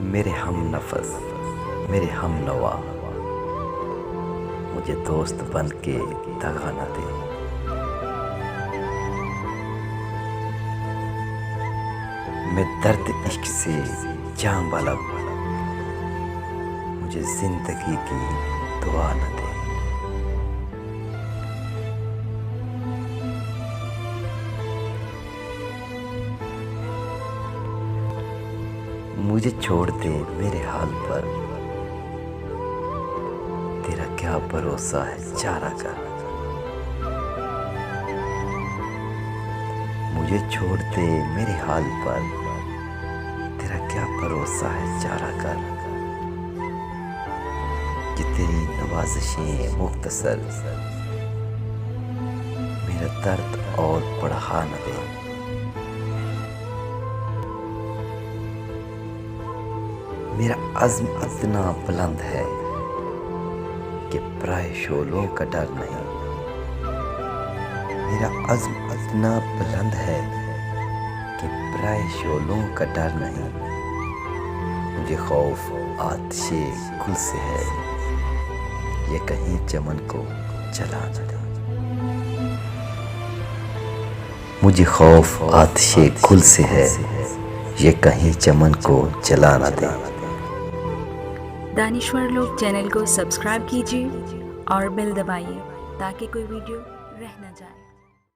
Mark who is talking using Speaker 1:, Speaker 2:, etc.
Speaker 1: मेरे हम नफस, मेरे हम नवा, मुझे दोस्त बन के दगा न दे। मैं दर्द इश्क से जान वाला हूँ, मुझे जिंदगी की दुआ न दे। मुझे छोड़ दे मेरे हाल पर, तेरा क्या भरोसा है चारा का। मुझे छोड़ दे मेरे हाल पर, तेरा क्या भरोसा है चारा का। कि तेरी नवाज़िशें मुख्तसर मेरा दर्द और बढ़ा न दे। मेरा अज़्म इतना बुलंद है कि पराए शोलों का डर नहीं। मेरा अज़्म इतना बुलंद है कि पराए शोलों का डर नहीं। मुझे खौफ आतिशे गुल से है, ये कहीं चमन को जला न दे। मुझे खौफ आतिशे गुल से है, ये कहीं चमन को जला न दे।
Speaker 2: दानिश्वर लोग चैनल को सब्सक्राइब कीजिए और बेल दबाइए ताकि कोई वीडियो रह न जाए।